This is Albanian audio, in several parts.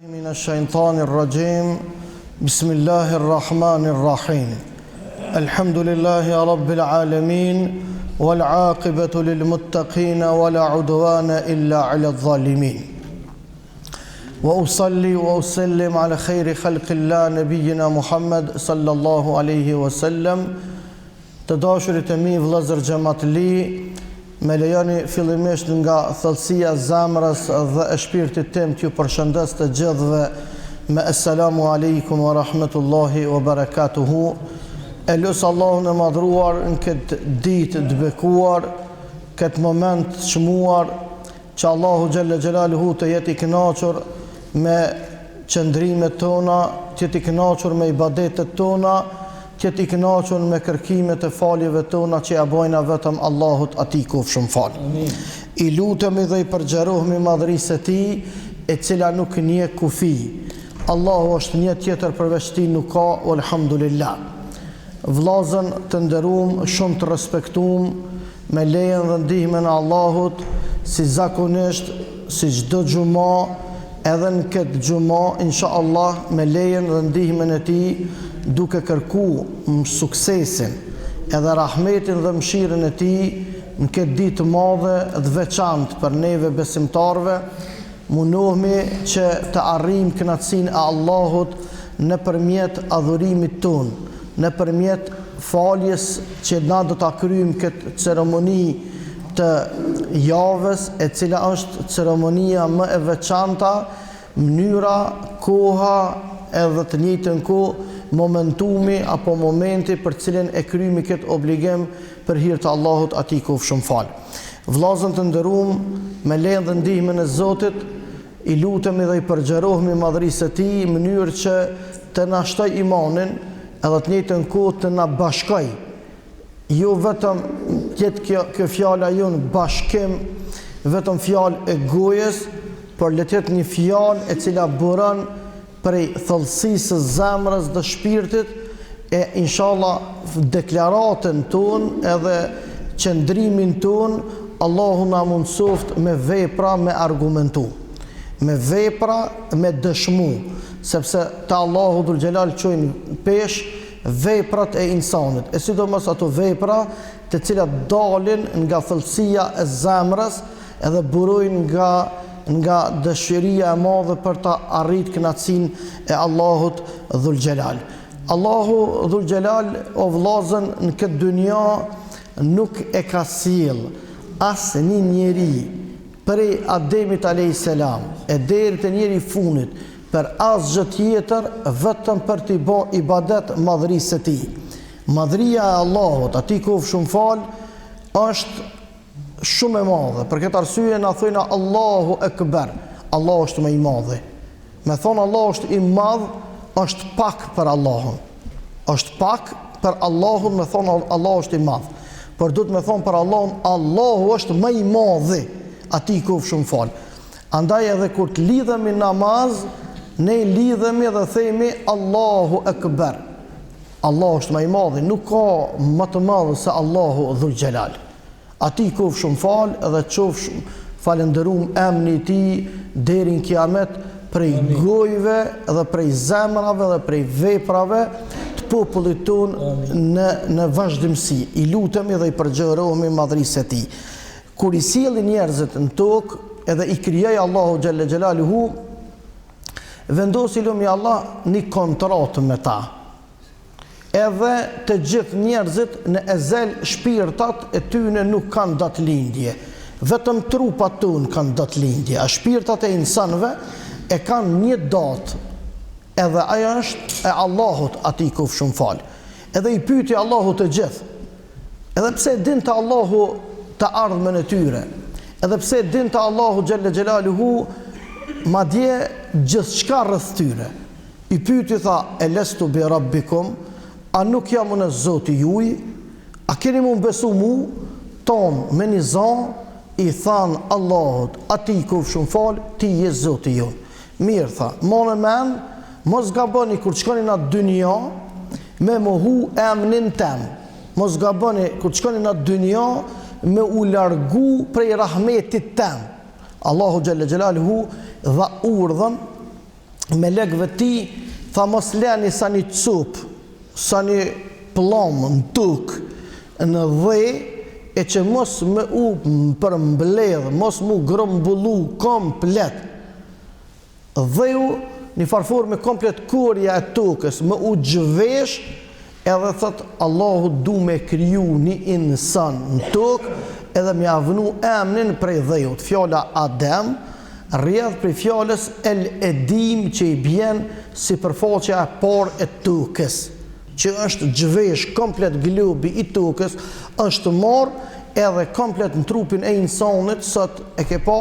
من الشيطان الرجيم بسم الله الرحمن الرحيم الحمد لله رب العالمين والعاقبة للمتقين ولا عدوان إلا على الظالمين وأصلي وأسلم على خير خلق الله نبينا محمد صلى الله عليه وسلم تداشرت mi vëllezër xhamatli. Me lejoni fillimisht nga thellësia e zemrës dhe e shpirtit tim t'ju përshëndes të gjithëve me assalamu alaikum wa rahmetullahi wa barakatuhu. E lusë Allahun e madhruar në këtë ditë të bekuar, këtë moment të çmuar, që Allahu xhalla xhelaluhu të jetë i kënaqur me qëndrimet tona, të jetë i kënaqur me ibadetet tona, që t'i kënaqur me kërkimet e faljeve tona që ja bojna vetëm Allahut atij qofshëm fal. I lutemi dhe i përgjerohemi madhërisë e tij, e cila nuk njeh kufi. Allahu është një tjetër përveç tij nuk ka, alhamdulillah. Vllazën të nderuam, shumë të respektuam, me lejen dhe ndihmën e Allahut, si zakonisht, si çdo xumë, edhe në këtë xumë, inshallah, me lejen dhe ndihmën e tij, duke kërku suksesin edhe rahmetin dhe mëshirën e tij në këtë ditë të madhe dhe veçantë për neve besimtarve, mundohemi që të arrijmë kënaqësinë e Allahut nëpërmjet adhurimit ton, nëpërmjet faljes që na do ta kryejmë këtë ceremoni të javës, e cila është ceremonia më e veçanta, mënyra, koha edhe të njëjtën kohë momentumi apo momenti për cilin e kryemi këtë obligim për hir të Allahut atij qofshëm fal. Vllazën të nderuam, me lejen dhe ndihmën e Zotit, i lutemi dhe i përgjerohemi madhërisë së tij në mënyrë që të na shtoj imanin edhe të njëjtën kohë të na bashkoj. Jo vetëm jetë kjo fjala jon bashkim, vetëm fjalë e gojës, por le të jetë një fjalë e cila buron prej thellësisë së zemrës dhe shpirtit, e inshallah deklaratën tonë edhe qëndrimin tonë Allahu na mundsoft me vepra, me argumentu, me vepra, me dëshmu, sepse te Allahu dhul xhelal çojnë pesh veprat e insanit, e sidomos ato vepra të cilat dalin nga thellësia e zemrës edhe burojnë nga dëshiria e madhe për ta arrit kënaqësinë e Allahut dhul xhelal. Allahu dhul xhelal, o vllazën, në këtë dynja nuk e ka sjell asnjë njeri prej Ademit alayhis salam e deri te njeri i fundit për asgjë tjetër vetëm për t'i bërë ibadet madhërisë së tij. Madhëria e Allahut atij qofshëm fal është shumë e madhe. Për këtë arsye na thojnë Allahu Ekber, Allah është më i madhi. Me thonë Allah është i madh, është pak për Allahun. Është pak për Allahun me thonë Allah është i madh. Por duhet me thonë për Allahun, Allahu është më i madhi, atij qofshëm fal. Andaj edhe kur të lidhemi namaz, ne lidhemi dhe themi Allahu Ekber. Allah është më i madhi, nuk ka më të madh se Allahu dhul xhelal. Atij qofshëm fal edhe qofshëm falënderum emri i tij deri në kiamet prej gojëve dhe prej zemrave dhe prej veprave të popullit ton në vazhdimsi. I lutemi dhe i përgjegjërohemi madhërisë së tij. Kur i sjellin njerëzit në tokë edhe i krijoi Allahu xhalla xhelaluhu, vendosi lumi Allah një kontratë me ta. Edhe të gjithë njerëzit në ezel shpirtat e tyne nuk kanë datëlindje. Vetëm trupat tonë kanë datëlindje. A shpirtat e insanëve e kanë një datë. Edhe ajo është e Allahut atij qofshëm fal. Edhe i pyeti Allahu të gjithë. Edhe pse dinte Allahu të ardhmen e tyre. Edhe pse dinte Allahu xhalla xhelaluhu madje gjithçka rreth tyre. I pyeti tha: "Elestu bi rabbikum?" A nuk jam unë Zoti juaj? A keni mu besu mu? Tom me një zan i than Allahut atij qofshëm fal, ti je Zoti ju. Mirë tha, mone men, mos gaboni kur shkoni në dynja me mohu emnin tem. Mos gaboni kur shkoni në dynja me u largu prej rahmetit tem. Allahu xhalla xhelaluhu dha urdhën me legëve ti, tha mos leni sa një cup, sa një plomë në tukë, në dhej, e që mos me u përmbledh, mos mu grëmbullu komplet. Dheju një farfor me komplet kurja e tukës, me u gjvesh, edhe thot Allahu du me kriju një insan në tukë, edhe me avnu emnin prej dhejut. Fjala Adem rrjedh prej fjales El Edim, që i bjen si përfaqja e parë e tukës, që është gjvesh komplet globi i tukës, është marrë edhe komplet në trupin e insanit. Sot e ke pa,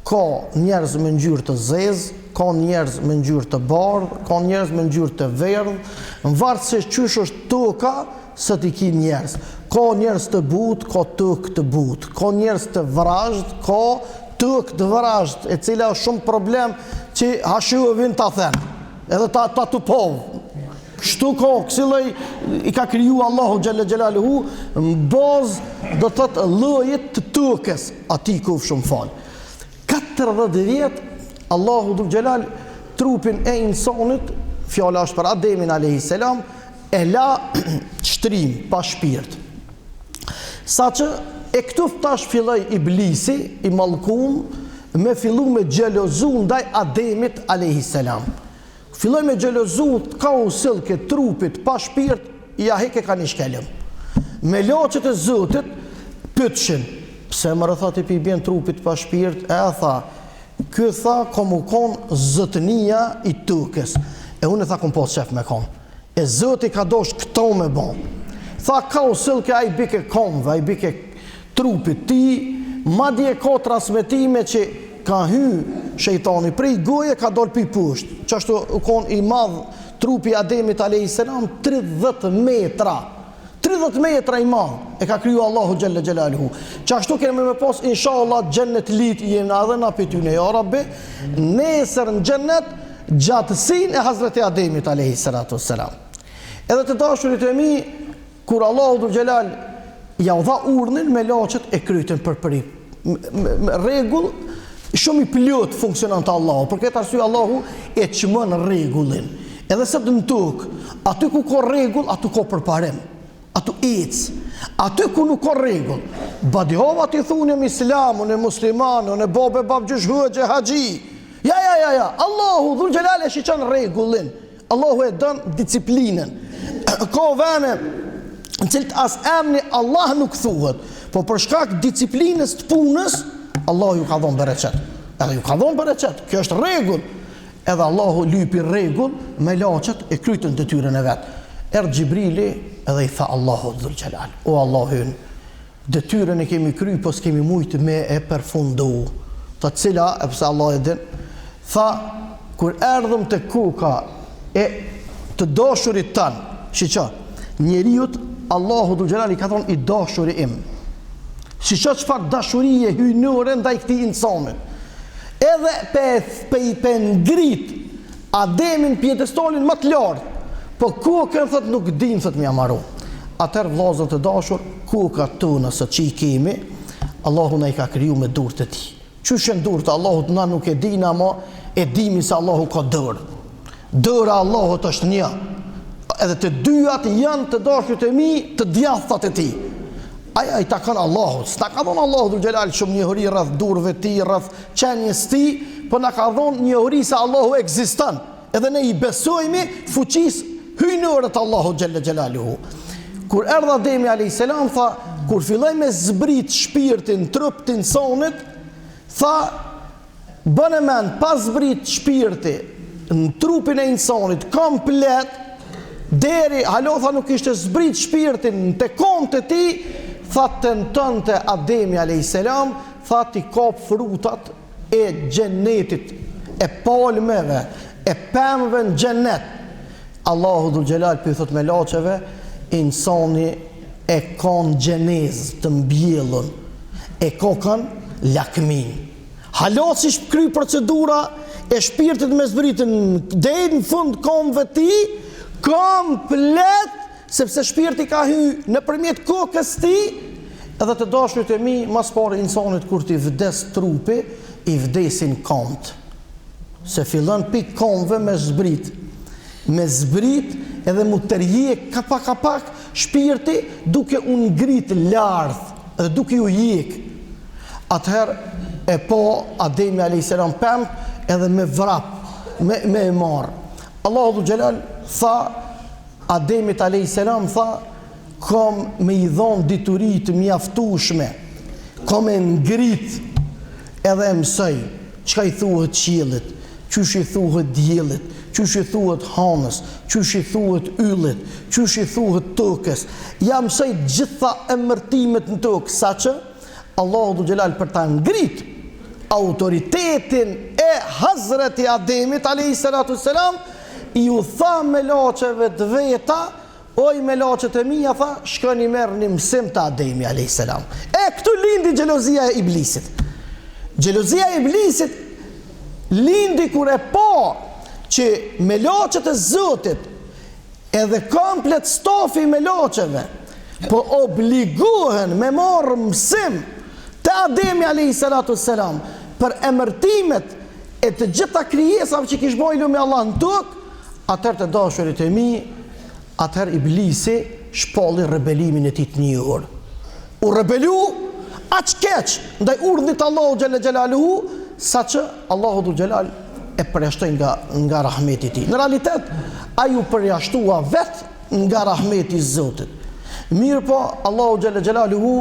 ka njerëz me ngjyrë të zezë, ka njerëz me ngjyrë të bardhë, ka njerëz me ngjyrë të verdhë, në vartë se qysh është tuka, sot i ki njerëz. Ka njerëz të butë, ka tukë të butë, ka njerëz të vrazhd, ka tukë të vrazhd, e cila është shumë problem që hashu e vinë ta thënë, edhe ta të povë. Kështu ka, kësilloj i ka kriju Allahu Gjelle Gjelaluhu në bazë do të thotë llojet të tukës, ati kuf shumë falë. 40 vjetë Allahu Dhul Gjelal trupin e insanit, fjala është për Ademin a.s. e la shtrim pa shpirt. Sa që e këtu tash filloi Iblisi, i mallkum, me fillu me xhelozu ndaj Ademit a.s. Filloi me xhelozu, ka u sill ke trupit pa shpirt, ja heke ka një shkelëm. Me laçet e Zotit pyetshin, pse më rëthati pi bjen trupit pa shpirt? E tha, ky tha komu kon zotënia i tukës. E unë tha kom pas qef me kon. E Zoti ka dosh këto me bon. Tha ka u sill ke ai bike komve, ai bike trupit ti, madje ka transmetime që ka hy shejtani prej goje ka dol pi pusht. Qashtu u kon i madh trupi Ademit a.s. 30 metra. 30 metra i madh e ka kriju Allahu Gjelle Gjelaluhu. Qashtu kemi me pas inshallah gjennet lit jena edhe na pytune ja Rabbi, nesër në gjennet gjatësin e Hazreti Ademit a.s. Edhe të dashurit e mi, kur Allahu Dhul Gjelal ja u dha urdhnin, me laçet e krytën për përip. Rregull shumë i plot funksionon të Allahu, për këtë arsye Allahu e çmon rregullin. Edhe se në tukë, aty ku ka rregull, aty ka përparim. Aty ecë. Aty ku nuk ka rregull. Badihova ti thunim islamun, e muslimanun, e babe babgjysh hëgje, haxhi. Ja. Allahu Dhul Gjelal e shiqon rregullin. Allahu e don disiplinën. Ka vene në cilët as emni Allah nuk thuhet, po për shkak disiplinës të punës, Allahu ju ka dhënë bereqet. Edhe ju ka dhënë bereqet. Kjo është rregull. Edhe Allahu lypi rregull me laçet e krytën detyrën e vet. Erdhi Xhibrili edhe i tha Allahu Dhul Gjelal, o Allahun, detyrën e kemi kry, po s'kemi mujtë me e përfundu. Ta cila, e pse Allah e din, tha, kur erdhëm të kuka e të dashurit tanë, shiqa, njeriut Allahu Dhul Gjelal i ka thonë i dashuri im. Shiqa çfarë dashurie hynore ndaj këtij insanit. Edhe pe ngrit Ademin pjedestalin më të lartë, po kokën thot nuk din thot më amaru. Atëherë vllazër të dashur, koka tona sot që i kemi, Allahu na i ka kriju me durët e tij. Qysh janë durët e Allahut na nuk e dinë, ama e dimi se Allahu ka dorë. Dora e Allahut është një. Edhe të dyat janë të dashurit e mi, të djathtat e tij. Ai ta kanë Allahut. S'ta ka dhënë Allahu Dhul Gjelal shumë njohuri rreth durëve të tij, rreth qenies të tij, po na ka dhënë njohuri se Allahu ekziston. Edhe ne i besojmë fuqisë hynore të Allahu Gjelle Gjelaluhu. Kur erdha Ademi a.s. tha, kur filloi me zbrit shpirtin, trup të insanit, tha, bënë men, pas zbrit shpirti në trupin e insanit komplet, deri, halotha nuk ishte zbrit shpirtin në të kom të ti, tha të nëtënte Ademi a.s. tha ti kap frutat e gjennetit, e palmeve, e pemëve në gjennet. Allahu Dhul Gjelal për thot me laçeve, insani e kanë gjenez të mbjellën, e kanë lakmin. Halat si shkry procedura e shpirtit me zbritën deri në fund komve ti, komplet, sepse shpirti ka hy nëpërmjet kokës ti, edhe të dashurit e mi, mas pare insanit kur t'i vdes trupi, i vdesin komt. se fillon pikë konve me zbrit. Me zbrit edhe mu tërjek kapak shpirti duke unë ngrit lartë edhe duke ju jek. Atëherë e po Ademi a.s. pëmp edhe me vrap, me e marë. Allahu Gjelal tha, Ademit a.s. tha, kom me i dhonë diturit mjaftushme, kom e ngrit edhe mësoj, qka i thuhet qiellit, qysh i thuhet diellit, qysh i thuhet hanës, qysh i thuhet yllit, qysh i thuhet tokës. Ja mësoj gjitha emërtimet në tokë, sa që Allahu Gjelal për ta ngrit autoritetin e Hazreti Ademit a.s. i u tha me laqeve të veta, oj me laqet e mija, tha, shkoni merë një mësim të Ademi a.s. Këtu lindi gjelozia e iblisit. Gjelozia e iblisit lindi kur e po që me laqet e Zotit edhe komplet stofi me laqeve po obligohen me marë mësim të Ademi a.s. për emërtimet e të gjitha krijesave që kish bojlu me Allah në tokë, atër të dashurit e mi, atëherë iblisi shpalli rebelimin e tij të një orë. U rebelu aq keq ndaj urdhit Allahu xhalla xhelaluhu, saqë Allahu dhul xhelal e përjashtoi nga rahmeti i tij. Në realitet ai u përjashtua vetë nga rahmeti i Zotit. Mirë po Allahu xhalla xhelaluhu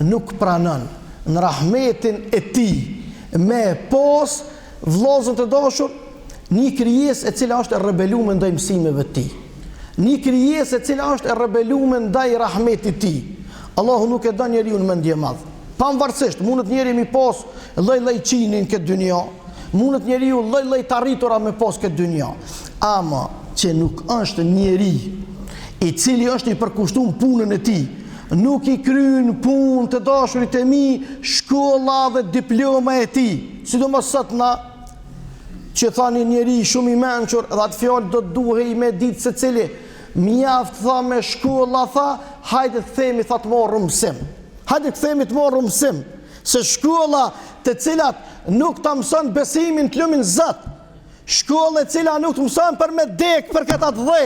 nuk pranon në rahmetin e tij me pos vllazën të dashur një krijesë e cila është e rebeluar ndaj mësimeve të tij. Një krijesë e cila është e rebeluar ndaj rahmetit të tij. Allahu nuk e don njeriu në mendje madh. Pavarësisht, mundet njeriu mi pas lloj-lloj çinin këtë dynjë, mundet njeriu lloj-lloj të arritura me pas këtë dynjë. Ama që nuk është njeri i cili është i përkushtuar punën e tij, nuk i kryen punë të dashurit e mi, shkolla dhe diploma e tij. Sidomos sot na që thani njeri shumë i menqur dhe atë fjallë do të duhej me ditë se cili mjaft tha me shkolla, tha hajde të themi tha të morë mësim, hajde të themi të morë mësim, se shkolla të cilat nuk të mëson besimin të lumin Zot, shkolla e cila nuk të mëson për me dek për këtë atë dhe,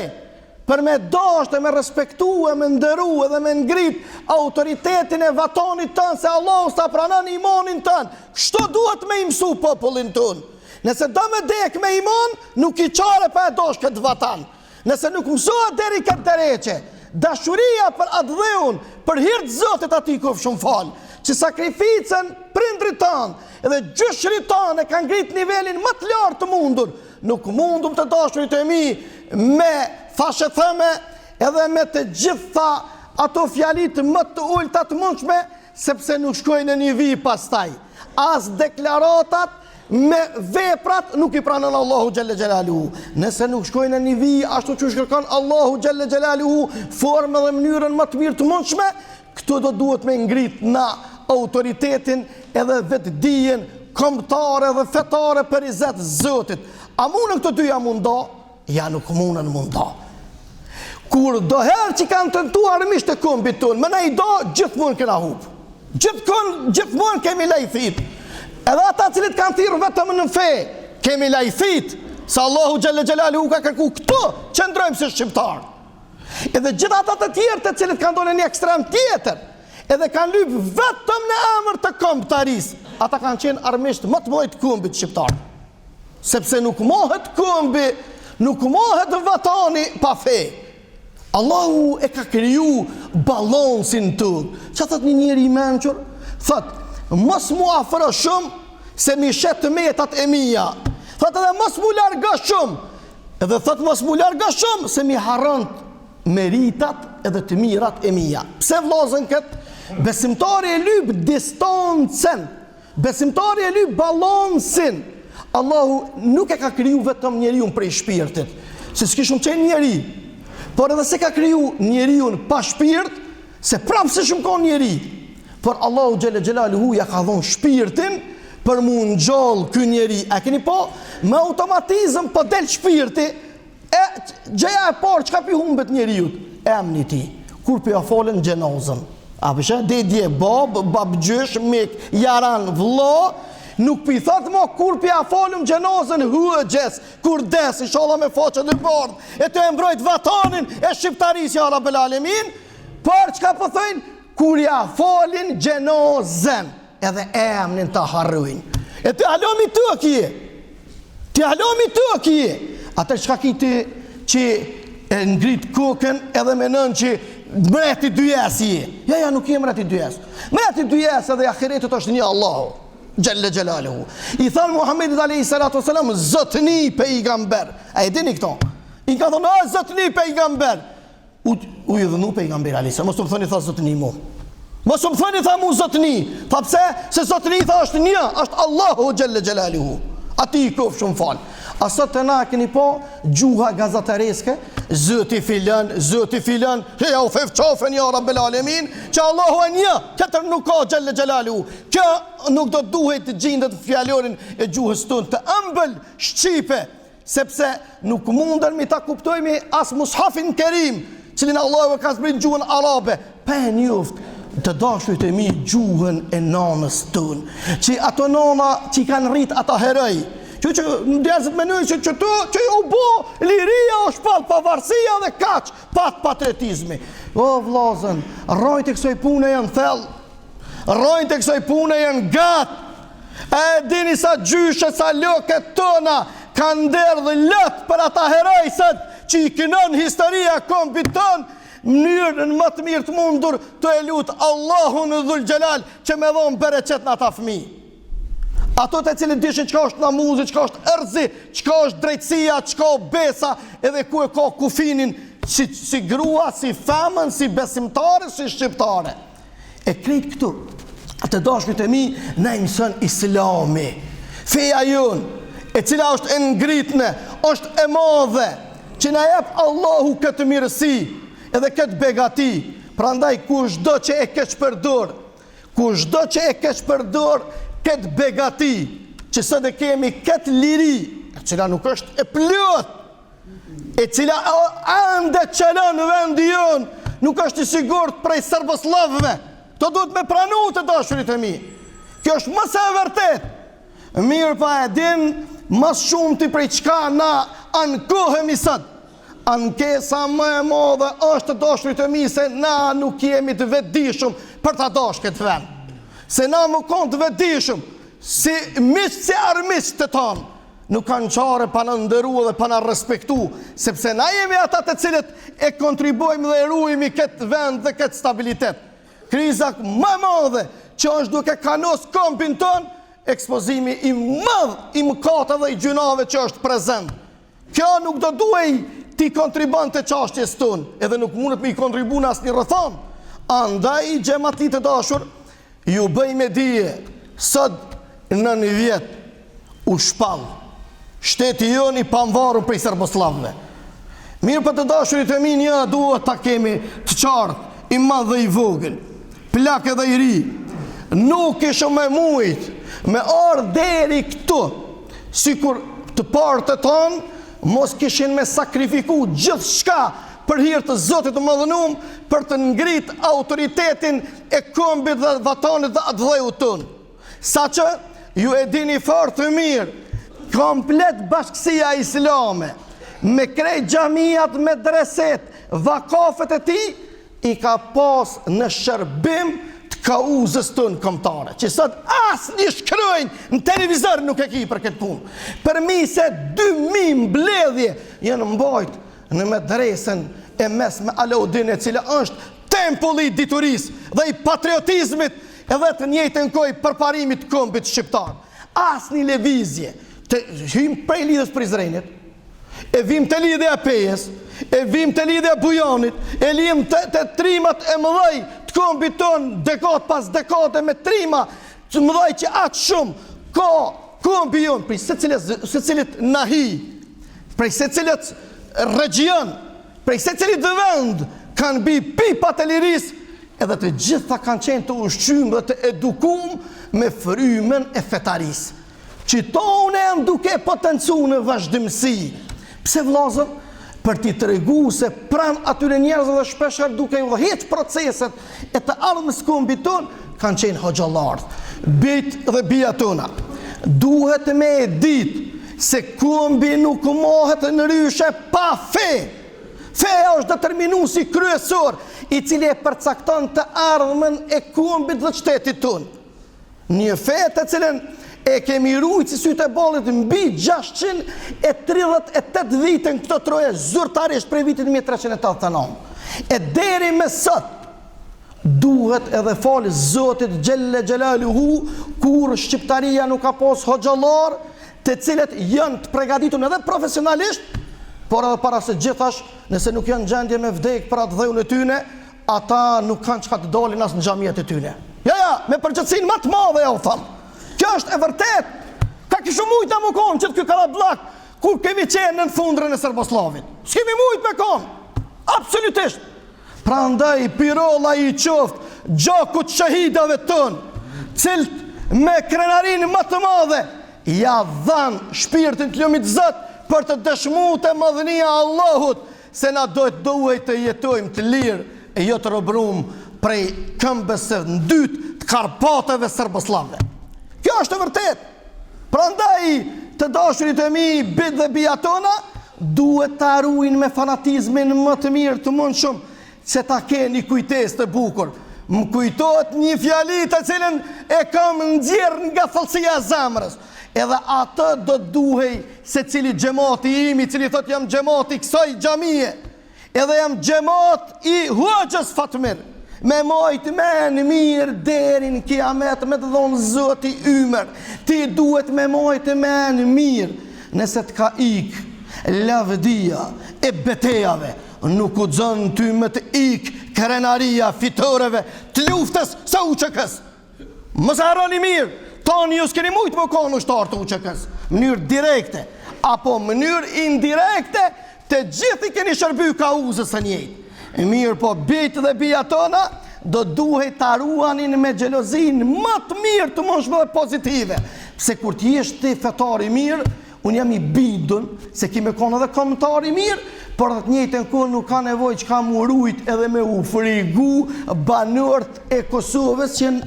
për me dashtë, me respektu, me ndëru dhe me ngrit autoritetin e vatonit tënë, se Allah s'ta pranon imanin tënë. Kështu duhet me imsu popullin tënë. Nëse do me dek me iman, nuk i qare pa e dosh këtë vatan. Nëse nuk mësohet deri këtë dereqe, dashuria për atë dheun, për hirtë Zotit ati kuf shumë falë, që sakrificën prindrit tanë edhe gjyshrit tanë e kanë ngrit nivelin më të lartë të mundur, nuk mundum të dashurit e mi me thashe thëme edhe me të gjitha ato fjalit më të ulta të mundshme, sepse nuk shkojnë në një vi pastaj. As deklaratat me veprat nuk i pranon Allahu xhalla xhelaluhu. Nëse nuk shkojnë në një vi ashtu që shkërkon Allahu xhalla xhelaluhu, formën dhe mënyrën më të mirë të mundshme, këto do duhet me ngrit na autoritetin edhe vetdijen kombëtare dhe fetare për i Zot Zotit. A mundën këto dyja mundo? Ja nuk mundën mundo. Kur doherë që kanë tentuar armisht e kombit tonë, më ne i do gjithmonë këna hub. Gjithmonë kemi lajthit. Edhe ata cilët kanë thirrë vetëm në fe, kemi lajthit, se Allahu xhalla xhelaluhu ka kërku këto qëndrojmë si shqiptar. Edhe gjithë ata të tjerë të cilët kanë donë një ekstrem tjetër, edhe kanë lyp vetëm në emër të kombëtarisë, ata kanë qenë armisht më të mëdhenj të kombit shqiptar. Sepse nuk mohet kombi, nuk mohet vatani pa fe. Allahu e ka kriju balansin të. Që thot një njeri i menqur? Thot, mos mu afro shumë, se mi shetë metat e mija. Thot edhe mos mu larga shumë. Edhe thot mos mu larga shumë, se mi harant meritat edhe të mirat e mija. Pse vllazën këtë? Besimtari e lyp distancen. Besimtari e lyp balansin. Allahu nuk e ka kriju vetëm njeriun prej shpirtit. Se s'kishëm qenë njeri. Por edhe se ka kriju njeriun pa shpirt, se prapë se shumë ka njeri. Por Allahu xhalla xhelaluhu ja ka dhënë shpirtin për mu ngjall ky njeri. A keni po? Me automatizëm po del shpirti, e gjëja e parë çka pi humbet njeriu? Emri i tij. Kur pi folën xhenozën. A përshë dedje bab gjysh, mik, jaran, vëlla, Nuk pi thot mo kur pi a folum gjenozën hëgjes, kur des, inshallah me faqën e bardh, e të embrojt vatanin e shqiptarisë ja Rabbel Alemin, por çka po thojnë, kur ja folin gjenozën, edhe emnin të harruin. E të halomi të kje, të halomi të kje, atër çka ki ti që e ngrit kokën edhe menën që mreti dyjes je. Ja, nuk je mreti dyjes. Mreti dyjes edhe ahiretit është një Allahu, Gjelle Gjelaluhu. I thënë Muhammedit a.s. zotni pejgamber. A e dini këto? I ka thonë, zotni pejgamber. U i dhënu pejgamber a.s. Mos të më thëni, tha zotni mu. Mos të më thëni, tha mu zotni. Tha pse? Se zotni tha është një, është Allahu Gjelle Gjelaluhu. Ati i kofë shumë falë. A sot të na keni po gjuha gazatareske, zëti filan, heja u fef qafen ja Rabbel Alemin, që Allahu e një, këtër nuk ka Gjelle Gjelalu. Kjo nuk do duhet të gjindet fjallorin e gjuhës tonë të ëmbël shqipe, sepse nuk mundën mi ta kuptojmi as mushafin kerim, cilin Allahu e ka zbrit gjuhën arabe, pa e njoft të dashurit e mi gjuhën e nanës tonë, që ato nana që i kanë rrit ata heroj, që ndjerëzit menojnë që u bo liria o shpal pavarësia dhe kaq pat patriotizmi. O vllazën, rojt e kësoj pune janë thellë, rojt e kësoj pune janë gatë, e dini sa gjyshe, sa lëket tona kanë nderë dhe lëtë për ata herojësët që i kënon historia kombit tonë, mënyrën më të mirë të mundur të e lutë Allahun Dhul Gjelal që me dhonë bereqet në ata fëmijë. Ato të cilët dishin qka është namuzi, qka është ërzi, qka është drejtësia, qka është besa, edhe ku e ka kufinin si grua, si femën, si besimtare, si shqiptare. E krejt këtu, të dashkët e mi, ne mësën Islami. Feja jonë, e cila është e ngritne, është e madhe, që na jep Allahu këtë mirësi, edhe këtë begati. Prandaj, kushdo që e keq përdor, kushdo që e keq përdor, këtë begati, që së dhe kemi këtë liri, e cila nuk është e plot, e cila ande qëllën në vendi jonë, nuk është i sigurt prej Serboslavëve, të duhet me pranu të dashurit e mi. Kjo është mëse e vërtet. Mirë pa e din, mas shumë të prej qka na ankohemi sët. Ankesa më e madhe është të dashurit e mi, se na nuk jemi të vetëdijshëm për të dash këtë vend. Se na më konë të vetëdijshëm, si miqë si armiqë të tanë, nuk kanë qare pa në ndëru dhe pa në respektu, sepse na jemi ata të cilët e kontribuojmë dhe ruajmë këtë vend dhe këtë stabilitet. Krizak më madhe që është duke kanos kompin tonë, ekspozimi i madh i mëkate dhe i gjunave që është prezent. Kjo nuk do duhej ti kontribon të qashtjes tonë, edhe nuk mundet me i kontribu në asë një rëthon. Andaj gjematit të dashur, ju bëj me dije, sot në një vjetë u shpall, shteti jonë i pamvarur prej Serboslavëve. Mirë për të dashurit e mi një duhet ta kemi të qartë, i madh dhe i vogël, plak edhe i ri, nuk ishë me mujt, me orë deri këtu, sikur të partë të tonë, mos kishin me sakrifiku gjithë shka për hirë të Zotit të Mëdhënum, për të ngrit autoritetin e kombit dhe vatanit dhe atë dheu tënë. Sa që ju e dini fort të mirë, komplet bashkësia islame, me krejt gjamiat, me dreset, vakafet e ti, i ka pas në shërbim të kauzës tënë kombëtare, që sot asë një shkrojnë në televizor nuk e ki për këtë punë. Për mi se 2000 mbledhje jenë mbajt në medresen e mesme Alaudin, e cila është tempulli i diturisë dhe i patriotizmit edhe të njëjtën kohë përparimit kombit shqiptar. Asë një levizje, të hym prej lidhës Prizrenit, e vim të lidhja e Pejes, e vim të lidhja e Bujanit, e lim të trimat e mëdhej të kombit tonë, dekat pas dekate me trima të mëdhej që atë shumë, ka kombi jonë, prej se cilit nahi, prej se cilit region, prej se cilit dhe vend, kanë bi pipat e liris, edhe të gjitha kanë qenë të ushqym dhe të edukum me frymen e fetaris. Që tonë e më duke potencu në vazhdimësi. Pse vllazër? Për t'i të regu se pran atyre njerëzve dhe shpesher duke ju dhejt proceset e të ardhmës kombit tonë, kanë qenë hoxhallarë, bit dhe bia tona. duhet me e ditë se këmbi nuk mohet në ryshe pa fe. Feja është determinuesi kryesor i cili e përcakton të ardhmen e këmbit dhe shtetit tonë. Një fe të cilën e kemi rujtë si sytë e bollit mbi 638 vite në këtë troje zyrtarisht prej vitit 1389. E deri me sot duhet edhe falë Zotit Gjelle Gjelaluhu kur shqiptaria nuk ka pos hoxhallar të cilët janë të përgatitur edhe profesionalisht, por edhe para se gjithash, nëse nuk janë gjendje me vdek për atë dhëun e tyne, ata nuk kanë çka të dalin as në xhamiat e tyne. Ja, me përgjithësinë më të madhe ja u tham. Kjo është e vërtet. Ka kishu mujt na më konë që të ky Karabllak kur kemi qenë në fundrën e Serboslavit. S'kemi mujt me konë. Absolutisht. Prandaj pirolla i qoftë gjakut shahidave tonë, cilët me krenarinë më të madhe ja dhan shpirtin të lumit Zot për të dëshmuar të madhënia e Allahut se na duhet të jetojmë të lirë e jo të robërum prej këmbës së dytë të Karpateve serboslave. Kjo është e vërtet. Prandaj të dashurit e mi, bit dhe bija tona, duhet të ruajnë me fanatizmin më të mirë të mundshëm, se ta keni kujtesë të bukur. Më kujtohet një fjali të cilën e kam nxjerr nga thellësia e zemrës. Edhe atë do duhej se cili xhamati imi, cili thot jam xhamati kësaj xhamie, edhe jam xhamat i Hoxhës Fatmir, me mojt men mirë deri në kiamet, me të dhonë Zoti ymer, ti duhet me mojt men mirë, nëse të ka ik lavdia e betejave, nuk u zënë ty me të ik krenaria fitoreve të luftës së UÇK-s. Mos harroni mirë, tani ju s'keni mujt më konë ushtar të UÇK-s, mënyrë direkte, apo mënyrë indirekte, të gjithë i keni shërby kauzës së njëjtë. Mirë po, bitë dhe bija tona, do duhet të ruanin me xhelozin më të mirë të mundshme dhe pozitive. Se kur t'jesh ti fetar i mirë, unë jam i bindun se ki me konë edhe komentar i mirë, por dhe të njëjtën kohë nuk ka nevojë që ka murujt edhe me u frigu banorët e Kosovës që janë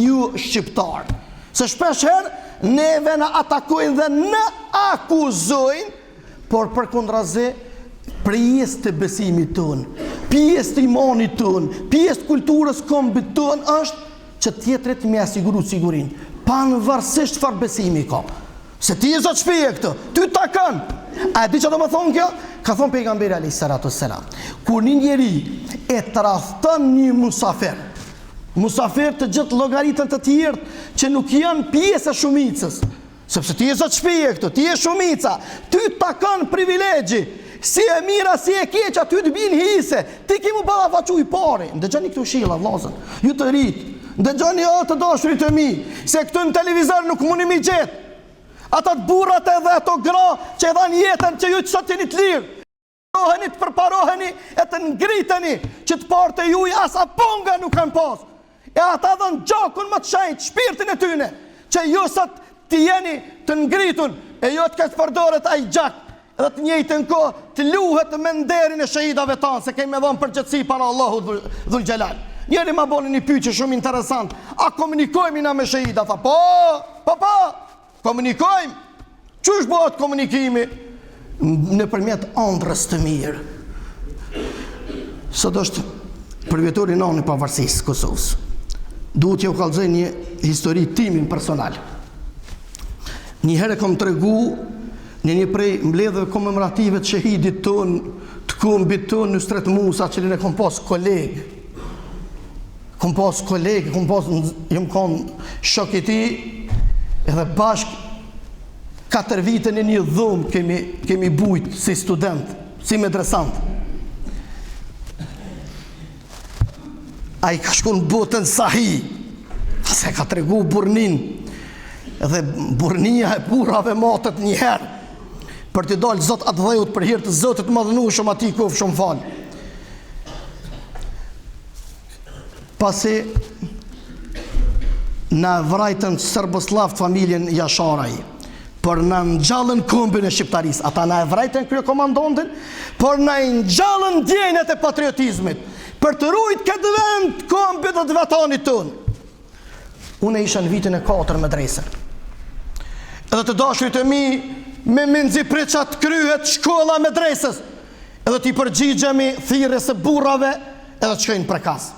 ju shqiptarë. Se shpesh herë neve na atakojnë dhe në akuzojnë, por përkundrazi pjesë të besimit tonë, pjesë të imanit tonë, pjesë të kulturës kombit tonë është që tjetrit me asiguru sigurinë, pavarësisht çfarë besimi ka. Se ti e zot shpije këtë, ty ta kanë. A e di që do më thonë kjo? Ka thonë pejgamberi alayhi salatu wassalam, kur një njeri e tradhton një musafir të gjithë llogaritën të tjerë që nuk janë pjesë e shumicës, sepse ti e zot shpije këtë, ti e shumica, ty ta kanë privilegji. Si e mira, si e keqa, ty të bin hise, ti ki mu ballafaqu i pari. Ndëgjoni këtu shilla, vllazën, ju të rritë, ndëgjoni o të dashurit e mi, se këtu në televizor nuk mundi mi gjetë. Ata të burrat edhe ato gra që e dhanë jetën që ju që sot jeni të lirë. Të përparoheni e të ngriteni që të partë e juj asa ponga nuk kanë pas. E ata dhanë gjakun më të shenjtë, shpirtin e tyne, që ju sot të jeni të ngritun e jo të këtë përdoret a i gjak. Edhe të njëjtën kohë të luhet me nderin e shahidave tanë, se kemi dhënë përgjithësi para Allahut Dhul Xhelal. Njëri ma boni një pyetje shumë interesant. A komunikojmë na me shahida? Tha, po, komunikojmë. Çush bëhet komunikimi? Nëpërmjet ëndrrës të mirë. Sot është përvjetori i nënën e pavarësisë Kosovës. Duhet t'ju kallëzoj një histori timin personal. Një herë kam tregu në një prej mbledhjeve komemorative të shahidit ton, të kombit ton, Nusret Musa, që ne kom pas kolegë. Kom jam kon shok i tij, edhe bashk 4 vite në një dhumë kemi bujt si student, si medresant. A i ka shku në botën sahi, se ka tregu burnin, edhe burnia e burrave matët njëherë, për të dalë Zot atë dhejut për hir të Zotit madhënueshëm ati kof shumë falë. Pasi na vrajtën Serboslav familjen Jasharaj, por na ngjallën kombin e shqiptarisë. Ata na e vrajtën krye komandantin, por na ngjallën ndjenjat e patriotizmit për të ruajtur këtë vend kombit të vetanit tonë. Unë isha në vitin e 4 medrese. Edhe të dashurit e mi, me minzi priqat kryhet shkolla medresës, edhe t'i përgjigjemi thirrjes së burrave, edhe të shkojnë prekas.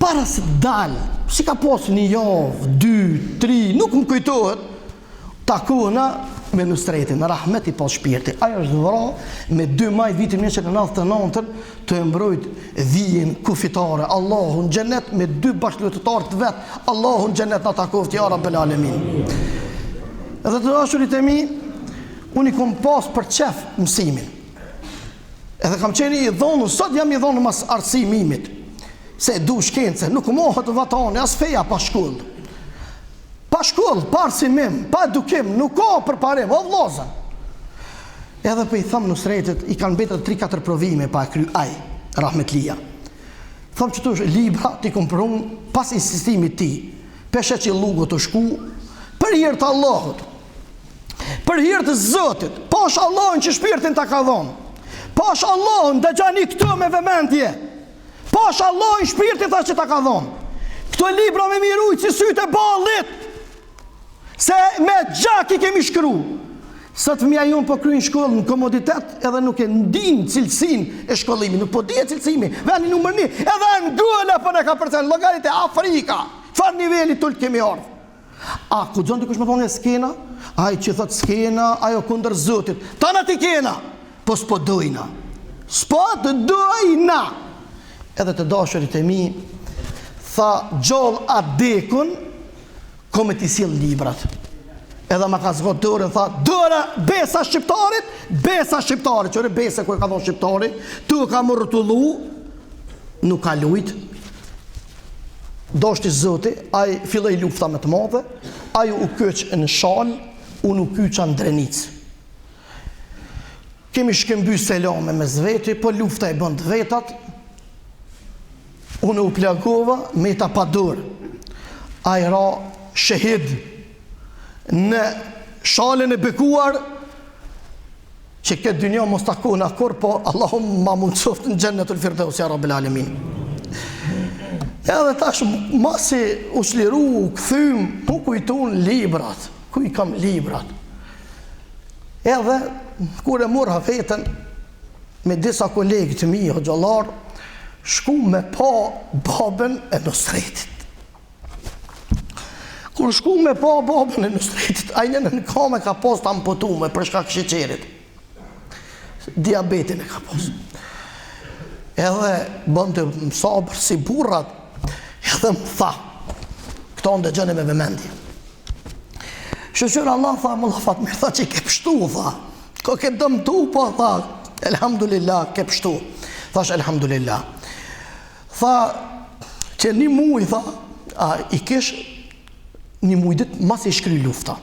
Para se dalë, si ka posë një javë, 2, 3, nuk më kujtohet, takuna me Nusretin, në rahmet i pas shpirti. Ajo është vra me 2 maj vitin 1999 të mbrojt vijin kufitare. Allahu në xhenet me 2 bashkëlutëtar të vet. Allahu në xhenet na takoft ya Rabbel Alamin. Edhe të dashurit e mi, unë i kom pas për qef mësimin. Edhe kam qeni i dhonu, sot jam i dhonu mas arsimimit. Se du shkence, nuk mohët vatani, as feja pa shkollë. Pa shkollë, pa arsimim, pa edukim, nuk ka përparim, o vllazën. Edhe për i thëmë Nusretit, i kanë betër 3-4 provime pa kry aj, rahmetlia. Thëmë që të është libra t'i komprum pas insistimit ti, peshe që lugo të shku, për hirë të Allahut, për hirë të Zotit, pash Allahun që shpirtin t'a ka dhonë, pash Allahun dhe gjani këtu me vëmendje, pash Allahun shpirtin t'a që t'a ka dhonë. Këto libra me mirujtë si sytë e ballit, se me gjak i kemi shkru. Sot fëmija jonë po kryin shkollë në komoditet, edhe nuk e ndin cilësin e shkollimi, nuk po dje cilësimi, veni numër 1, edhe në gëlle për në ka përcen, logarit e Afrika, far nivelli tull kemi ardhë. A, ku gjonë të kush më thonë e skena? Aj që thot skena, ajo kunder Zotit, ta në ti kena, po s'po dojna, s'po të dojna. Edhe të dashurit e mi, tha gjall adekun, kome t'i sill librat. Edhe ma ka zgot dërën, tha, dëra besa shqiptarit, qëre besa kërë ka thonë shqiptarit, tu ka më rëtullu, nuk ka lujt, doshti Zoti, aj filloj lufta me të madhe, aj u kyç në shal, unë u kyqa në Drenic. Kemi shkëmby selame me zveti, po lufta e bënd vetat, unë u plagova me ta pa dërë. Aj ra shahid në shalën e bekuar që këtë dynja mos taku në akur, po Allahum ma mundsoft në Gjennetul Firdaus ya Rabbel Alamin. Edhe tash masi u shliru, u këthym, mu kujtun librat, ku i kam librat. Edhe kur e mora vetën me disa kolegë të mi, hoxhallar, shku me pa babën e Nusretit. Kur shku me pa babën e Nusretit, ajnën në kame ka pas të amputume për shkak sheqerit. Diabetin e ka pas. Edhe bënd të mësabër si burrat, edhe më tha, këto në dëgjëni me vëmendje. Shëshur Allah tha, më lafat mirë, tha që i ke pështu, tha. Ko ke dëmtu, po, tha, elhamdulillah, ke pështu. Thash, elhamdulillah. Tha, që një muj, tha, i kish një mujdit mas i shkry lufta.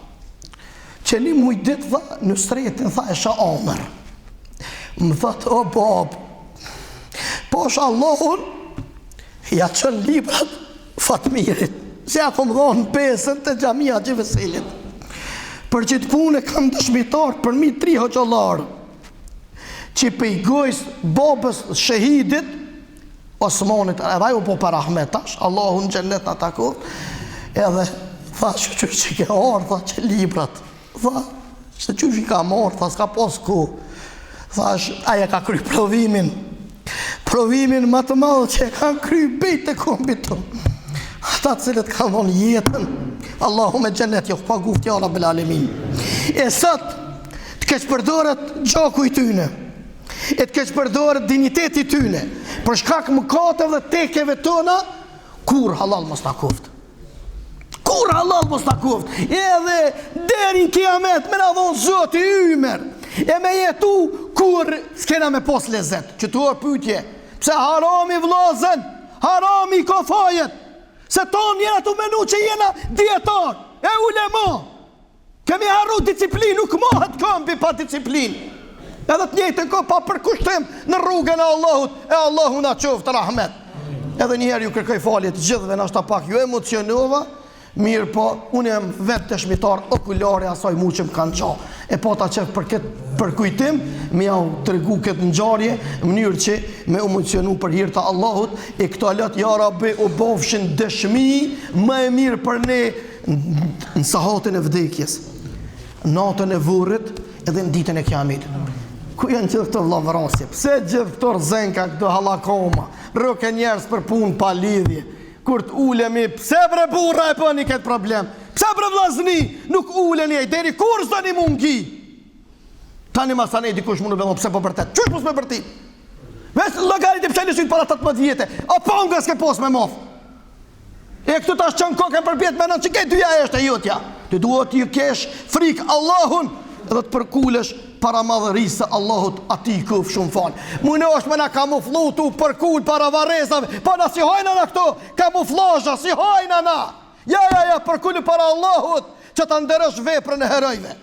Që një mujdit, tha, Nusretin, tha, e sha amër. Më thët, o bab, po është Allahun, ja qënë librat Fatmirit, se ja kom dhonë pesën të gjamia Gjivësilit. Për që të punë kam dëshmitar për mi 3 hoxhallar, që për i gojës babës shahidit, Osmanit, edhe ajo po për rahmetash, Allahun në gjennet në takot, edhe tha që ke orë, tha që librat, tha që i ka morë, tha s'ka pos ku, tha aja ka kry provimin më të madhë që e kanë kry bejt e kombit të. Ata cilët kanë vonë jetën, Allahu me gjennet jo pa guft ja Rabbel Alamin. E sot të keq përdorët gjaku i tyne, e të keq përdorët digniteti tyne, për shkak mëkateve dhe tekeve tëna, kur halal mos ta kuft. Kur halal mos ta kuft. Edhe derin kiamet me na dhonë Zoti ymer, e me jetu kur s'kena me pos lezet. Që të orë pytje, pse harami vllazën, harami ka fajet, se ton jena të menu që jena dietar, e ulema. Kemi harru disiplin, nuk mohet kampi pa disiplin. Edhe të njëjtën ko pa përkushtim në rrugën e Allahut, e Allahu na qoftë rahmet. Edhe njëherë ju kërkoj falje të gjithëve, nashta pak ju emocionova, mirë po, unë jam vetë të shmitar okulare asaj mu që më kanë qa. E po ta qef për kujtim, me jau të regu këtë ngjarje, mënyrë që me emocionu për hir të Allahut, e këto alat, ja Rabbi, u bofshin dëshmi, më e mirë për ne në sahatin e vdekjes. natën e vurrit edhe në ditën e Kiametit. Ku janë gjithë këto vllavrasje? Pse gjithë këto rëzenka, këto hallakoma, rroke njerëz për punë pa lidhje? Kur të ulemi, pse bre burra e bëni këtë problem? Pse bre vllazni, nuk uleni ai deri kur s'doni mungi? Tani masane dikush mund të bëllon pse po vërtet. Çush mos me vërtet? Vetë llogarit e pse lëshit para 18 vjetë. Apo nga s'ke pos me mof. E këtu tash çon kokën për pjet me në që ke dyja është e jotja. Ti duhet të kesh frikë Allahun edhe të përkulesh para madhërisë së Allahut ati kuf shumë fal. Mundosh me na kamuflu tu përkul para varrezave. Po na si hojna na këto kamuflazha, si hojna na. Ja, përkulu para Allahut që ta nderosh veprën e herojve.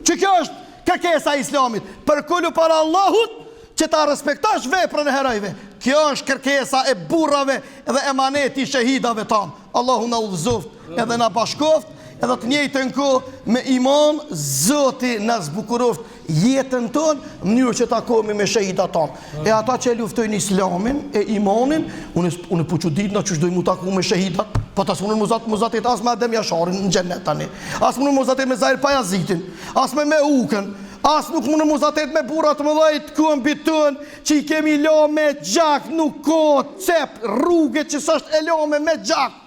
Që kjo është kërkesa e Islamit. Përkulu para Allahut që ta respektosh veprën e herojve. Kjo është kërkesa e burrave dhe emaneti i shahidave tanë. Allahu na udhëzoft edhe na bashkoft edhe të njëjtën kohë me iman Zoti na zbukuroft jetën tonë në mënyrë që takohemi me shahidat tonë. E ata që luftojnë Islamin e imanin, unë po çudit na çu dojmë taku me shahidat, po tas unë muzatet as me Adem Jasharin në xhennet tani. As unë muzatet me Zair Pajazitin, as me Ukën, as nuk mund të muzatet me burra të mëdhej të këmbit ton që i kemi lë me gjak, nuk ka cep rrugë që s'është e lëme me gjak.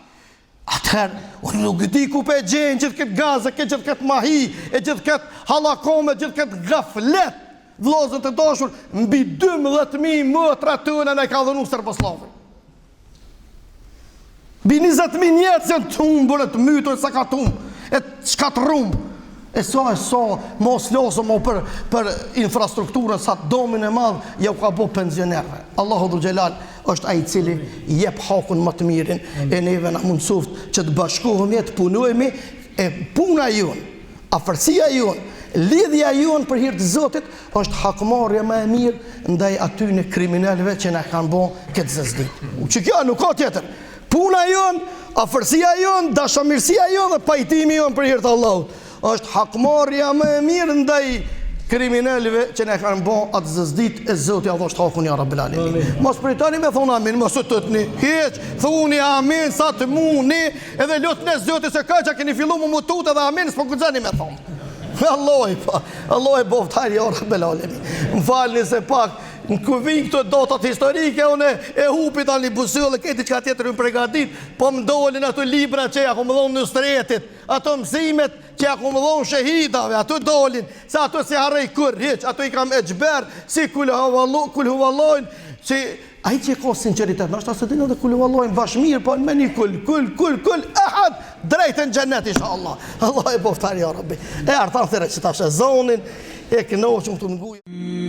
Atëherë, unë nuk di ku pe gjenë gjithë këtë gazë, gjithë këtë mahi, e gjithë këtë halakome, gjithë këtë gaflet, vllazër të dashur, mbi 12.000 mëtra tëna në ka dhënu Serbosllavi. Mbi 20.000 njerëz janë të humbur, të mytur, sa ka tumbë, e shkatrum. E sa, mos losëm për infrastrukturën, sa domin e madhë, ja u ka bo pensionerve. Allahu Dhul Gjelal është ai cili jep hakun më të mirin, e neve na mundsoft që të bashkohemi, të punojemi, e puna jonë, afërsia jonë, lidhja jonë për hir të Zotit është hakmarrja më e mirë ndaj atyre kriminalëve që na kanë bën këtë zëzdit. Që kjo nuk ka tjetër. Puna jonë, afërsia jonë, dashamirësia jonë dhe pajtimi jonë për hir të Allahut është hakmarrja më e mirë ndaj kriminalëve që ne kanë bën atë zëzdit e Zoti Allah është hakun ja Rabbul Alamin. Mos pritoni me thonë amin, mos tutni. Hiç, thuni amin sa të mundi, edhe lutni Zotin se kaça keni filluar më mutut edhe amin s'po guxani me thonë. Allah e boftari ja Rabbul Alamin. M'falni se pak në kuvin këto datat historike, unë e hupi tani busyllë, këti që ka tjetër më pregadit, po më dolin ato libra që ja ku më dhonë në stretit, ato mësimet që ja ku më dhonë shahidave, ato dolin, se ato si harrej kur, hiq, ato i kam e gjber, si kul huvallojnë, që aji që ka sinceritet, në është asë dinë dhe kul huvallojnë bashmir, po me një kul, ahad, drejtën gjennet, isha Allah. Allah e boftari, ja Rabbi. E artan thire që ta shë zonin, e kënoqëm të ngujë.